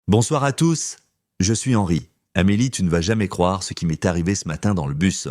Bonsoir à tous, je suis Henri. Amélie, tu ne vas jamais croire ce qui m'est arrivé ce matin dans le bus.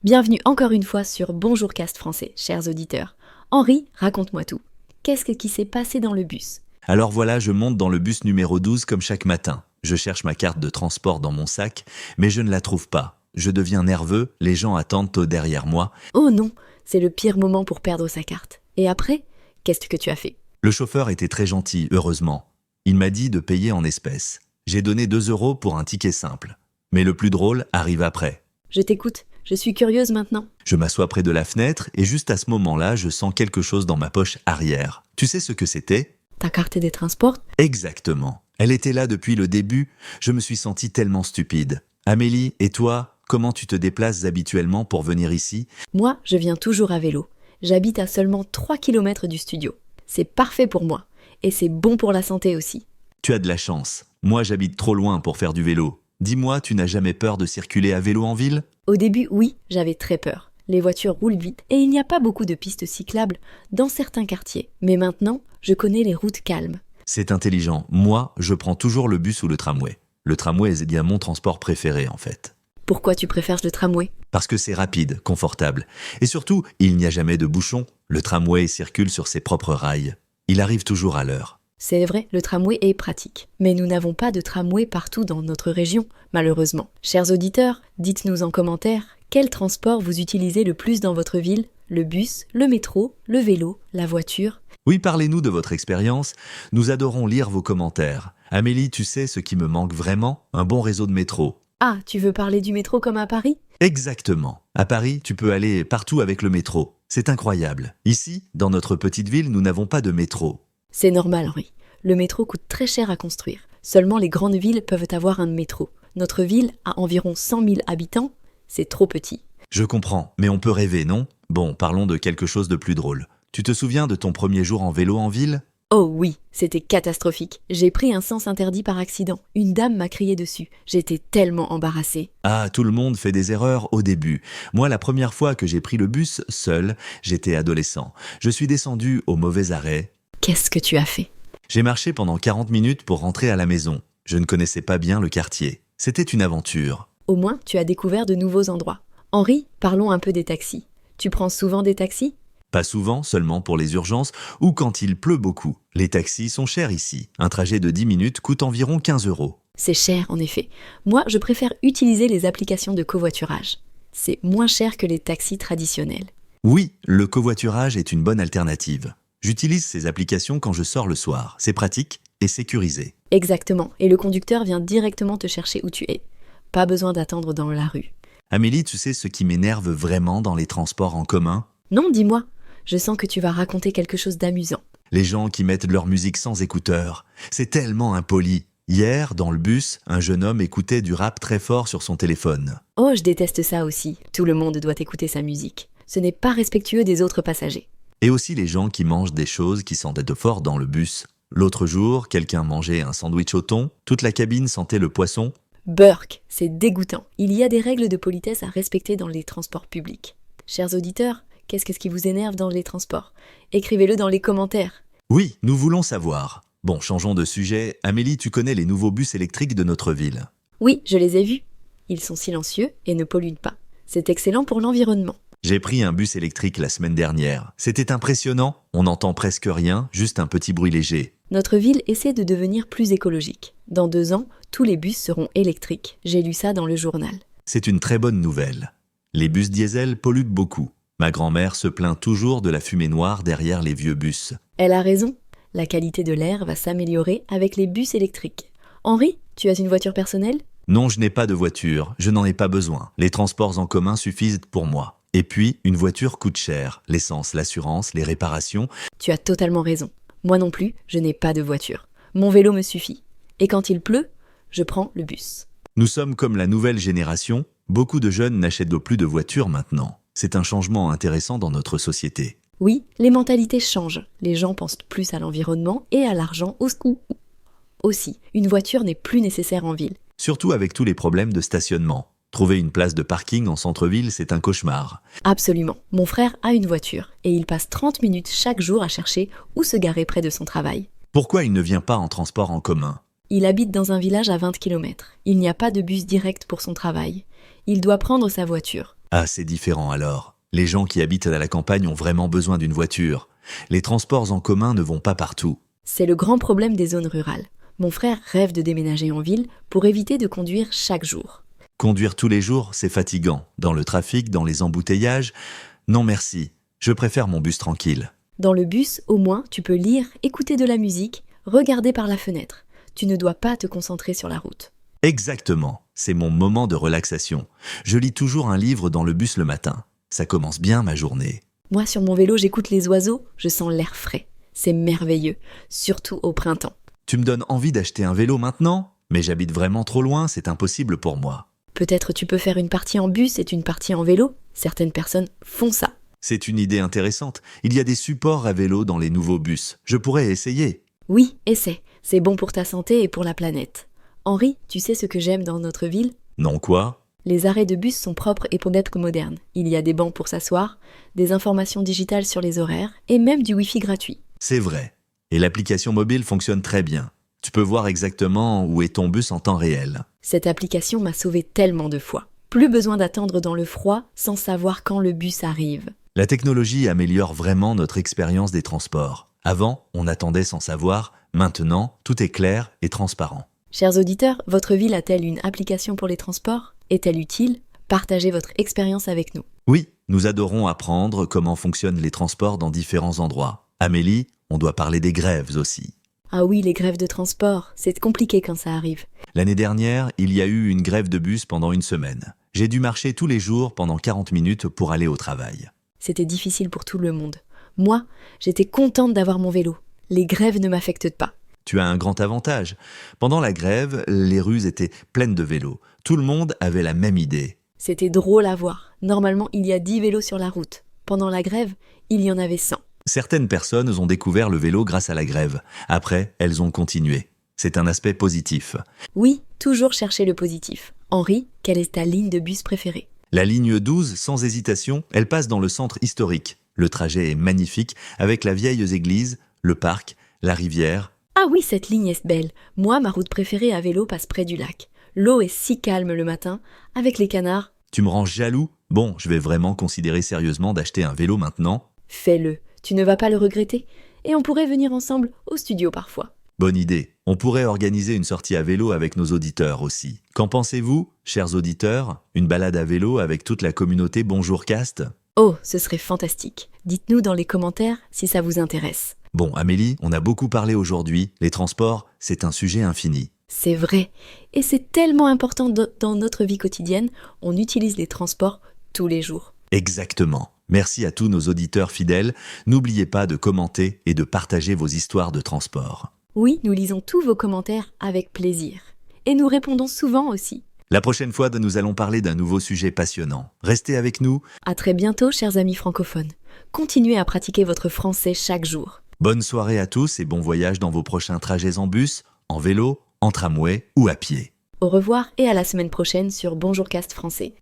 Bienvenue encore une fois sur Bonjour Cast Français, chers auditeurs. Henri, raconte-moi tout. Qu'est-ce qui s'est passé dans le bus ? Alors voilà, je monte dans le bus numéro 12 comme chaque matin. Je cherche ma carte de transport dans mon sac, mais je ne la trouve pas. Je deviens nerveux, les gens attendent derrière moi. Oh non, c'est le pire moment pour perdre sa carte. Et après, qu'est-ce que tu as fait ? Le chauffeur était très gentil, heureusement. Il m'a dit de payer en espèces. J'ai donné 2 € pour un ticket simple. Mais le plus drôle arrive après. Je t'écoute, je suis curieuse maintenant. Je m'assois près de la fenêtre et juste à ce moment-là, je sens quelque chose dans ma poche arrière. Tu sais ce que c'était ? Ta carte des transports ? Exactement. Elle était là depuis le début. Je me suis senti tellement stupide. Amélie, et toi, comment tu te déplaces habituellement pour venir ici ? Moi, je viens toujours à vélo. J'habite à seulement 3 km du studio. C'est parfait pour moi. Et c'est bon pour la santé aussi. Tu as de la chance. Moi, j'habite trop loin pour faire du vélo. Dis-moi, tu n'as jamais peur de circuler à vélo en ville ? Au début, oui, j'avais très peur. Les voitures roulent vite et il n'y a pas beaucoup de pistes cyclables dans certains quartiers. Mais maintenant, je connais les routes calmes. C'est intelligent. Moi, je prends toujours le bus ou le tramway. Le tramway est bien mon transport préféré, en fait. Pourquoi tu préfères le tramway ? Parce que c'est rapide, confortable. Et surtout, il n'y a jamais de bouchon. Le tramway circule sur ses propres rails. Il arrive toujours à l'heure. C'est vrai, le tramway est pratique. Mais nous n'avons pas de tramway partout dans notre région, malheureusement. Chers auditeurs, dites-nous en commentaire quel transport vous utilisez le plus dans votre ville ? Le bus, le métro, le vélo, la voiture ? Oui, parlez-nous de votre expérience. Nous adorons lire vos commentaires. Amélie, tu sais ce qui me manque vraiment ? Un bon réseau de métro. Ah, tu veux parler du métro comme à Paris ? Exactement. À Paris, tu peux aller partout avec le métro. C'est incroyable. Ici, dans notre petite ville, nous n'avons pas de métro. C'est normal, Henri. Le métro coûte très cher à construire. Seulement les grandes villes peuvent avoir un métro. Notre ville a environ 100 000 habitants. C'est trop petit. Je comprends, mais on peut rêver, non ? Bon, parlons de quelque chose de plus drôle. Tu te souviens de ton premier jour en vélo en ville ? Oh oui, c'était catastrophique. J'ai pris un sens interdit par accident. Une dame m'a crié dessus. J'étais tellement embarrassée. Ah, tout le monde fait des erreurs au début. Moi, la première fois que j'ai pris le bus, seul, j'étais adolescent. Je suis descendu au mauvais arrêt. Qu'est-ce que tu as fait ? J'ai marché pendant 40 minutes pour rentrer à la maison. Je ne connaissais pas bien le quartier. C'était une aventure. Au moins, tu as découvert de nouveaux endroits. Henri, parlons un peu des taxis. Tu prends souvent des taxis ? Pas souvent, seulement pour les urgences ou quand il pleut beaucoup. Les taxis sont chers ici. Un trajet de 10 minutes coûte environ 15 €. C'est cher, en effet. Moi, je préfère utiliser les applications de covoiturage. C'est moins cher que les taxis traditionnels. Oui, le covoiturage est une bonne alternative. J'utilise ces applications quand je sors le soir. C'est pratique et sécurisé. Exactement, et le conducteur vient directement te chercher où tu es. Pas besoin d'attendre dans la rue. Amélie, tu sais ce qui m'énerve vraiment dans les transports en commun ? Non, dis-moi. Je sens que tu vas raconter quelque chose d'amusant. Les gens qui mettent leur musique sans écouteurs. C'est tellement impoli. Hier, dans le bus, un jeune homme écoutait du rap très fort sur son téléphone. Oh, je déteste ça aussi. Tout le monde doit écouter sa musique. Ce n'est pas respectueux des autres passagers. Et aussi les gens qui mangent des choses qui sentent fort dans le bus. L'autre jour, quelqu'un mangeait un sandwich au thon, toute la cabine sentait le poisson. Burk, c'est dégoûtant. Il y a des règles de politesse à respecter dans les transports publics. Chers auditeurs, qu'est-ce qui vous énerve dans les transports ? Écrivez-le dans les commentaires. Oui, nous voulons savoir. Bon, changeons de sujet. Amélie, tu connais les nouveaux bus électriques de notre ville ? Oui, je les ai vus. Ils sont silencieux et ne polluent pas. C'est excellent pour l'environnement. J'ai pris un bus électrique la semaine dernière. C'était impressionnant. On n'entend presque rien, juste un petit bruit léger. Notre ville essaie de devenir plus écologique. Dans 2 ans, tous les bus seront électriques. J'ai lu ça dans le journal. C'est une très bonne nouvelle. Les bus diesel polluent beaucoup. Ma grand-mère se plaint toujours de la fumée noire derrière les vieux bus. Elle a raison. La qualité de l'air va s'améliorer avec les bus électriques. Henri, tu as une voiture personnelle ? Non, je n'ai pas de voiture. Je n'en ai pas besoin. Les transports en commun suffisent pour moi. Et puis, une voiture coûte cher. L'essence, l'assurance, les réparations. Tu as totalement raison. Moi non plus, je n'ai pas de voiture. Mon vélo me suffit. Et quand il pleut, je prends le bus. Nous sommes comme la nouvelle génération. Beaucoup de jeunes n'achètent plus de voitures maintenant. C'est un changement intéressant dans notre société. Oui, les mentalités changent. Les gens pensent plus à l'environnement et à l'argent aussi. Une voiture n'est plus nécessaire en ville. Surtout avec tous les problèmes de stationnement. Trouver une place de parking en centre-ville, c'est un cauchemar. Absolument. Mon frère a une voiture et il passe 30 minutes chaque jour à chercher où se garer près de son travail. Pourquoi il ne vient pas en transport en commun ? Il habite dans un village à 20 km. Il n'y a pas de bus direct pour son travail. Il doit prendre sa voiture. Ah, c'est différent alors. Les gens qui habitent à la campagne ont vraiment besoin d'une voiture. Les transports en commun ne vont pas partout. C'est le grand problème des zones rurales. Mon frère rêve de déménager en ville pour éviter de conduire chaque jour. Conduire tous les jours, c'est fatigant. Dans le trafic, dans les embouteillages. Non merci, je préfère mon bus tranquille. Dans le bus, au moins, tu peux lire, écouter de la musique, regarder par la fenêtre. Tu ne dois pas te concentrer sur la route. Exactement, c'est mon moment de relaxation. Je lis toujours un livre dans le bus le matin. Ça commence bien ma journée. Moi, sur mon vélo, j'écoute les oiseaux, je sens l'air frais. C'est merveilleux, surtout au printemps. Tu me donnes envie d'acheter un vélo maintenant? Mais j'habite vraiment trop loin, c'est impossible pour moi. Peut-être tu peux faire une partie en bus et une partie en vélo. Certaines personnes font ça. C'est une idée intéressante. Il y a des supports à vélo dans les nouveaux bus. Je pourrais essayer. Oui, essaie. C'est bon pour ta santé et pour la planète. Henri, tu sais ce que j'aime dans notre ville? Non quoi? Les arrêts de bus sont propres et peut-être modernes. Il y a des bancs pour s'asseoir, des informations digitales sur les horaires et même du Wi-Fi gratuit. C'est vrai. Et l'application mobile fonctionne très bien. Tu peux voir exactement où est ton bus en temps réel. Cette application m'a sauvé tellement de fois. Plus besoin d'attendre dans le froid sans savoir quand le bus arrive. La technologie améliore vraiment notre expérience des transports. Avant, on attendait sans savoir. Maintenant, tout est clair et transparent. Chers auditeurs, votre ville a-t-elle une application pour les transports? Est-elle utile? Partagez votre expérience avec nous. Oui, nous adorons apprendre comment fonctionnent les transports dans différents endroits. Amélie, on doit parler des grèves aussi. Ah oui, les grèves de transport, c'est compliqué quand ça arrive. L'année dernière, il y a eu une grève de bus pendant une semaine. J'ai dû marcher tous les jours pendant 40 minutes pour aller au travail. C'était difficile pour tout le monde. Moi, j'étais contente d'avoir mon vélo. Les grèves ne m'affectent pas. Tu as un grand avantage. Pendant la grève, les rues étaient pleines de vélos. Tout le monde avait la même idée. C'était drôle à voir. Normalement, il y a 10 vélos sur la route. Pendant la grève, il y en avait 100. Certaines personnes ont découvert le vélo grâce à la grève. Après, elles ont continué. C'est un aspect positif. Oui, toujours chercher le positif. Henri, quelle est ta ligne de bus préférée? La ligne 12, sans hésitation, elle passe dans le centre historique. Le trajet est magnifique, avec la vieille église, le parc, la rivière. Ah oui, cette ligne est belle. Moi, ma route préférée à vélo passe près du lac. L'eau est si calme le matin, avec les canards. Tu me rends jaloux? Bon, je vais vraiment considérer sérieusement d'acheter un vélo maintenant. Fais-le, tu ne vas pas le regretter. Et on pourrait venir ensemble au studio parfois. Bonne idée. On pourrait organiser une sortie à vélo avec nos auditeurs aussi. Qu'en pensez-vous, chers auditeurs? Une balade à vélo avec toute la communauté Bonjour Cast? Oh, ce serait fantastique. Dites-nous dans les commentaires si ça vous intéresse. Bon, Amélie, on a beaucoup parlé aujourd'hui. Les transports, c'est un sujet infini. C'est vrai. Et c'est tellement important dans notre vie quotidienne. On utilise les transports tous les jours. Exactement. Merci à tous nos auditeurs fidèles. N'oubliez pas de commenter et de partager vos histoires de transport. Oui, nous lisons tous vos commentaires avec plaisir. Et nous répondons souvent aussi. La prochaine fois, nous allons parler d'un nouveau sujet passionnant. Restez avec nous. À très bientôt, chers amis francophones. Continuez à pratiquer votre français chaque jour. Bonne soirée à tous et bon voyage dans vos prochains trajets en bus, en vélo, en tramway ou à pied. Au revoir et à la semaine prochaine sur Bonjour Cast Français.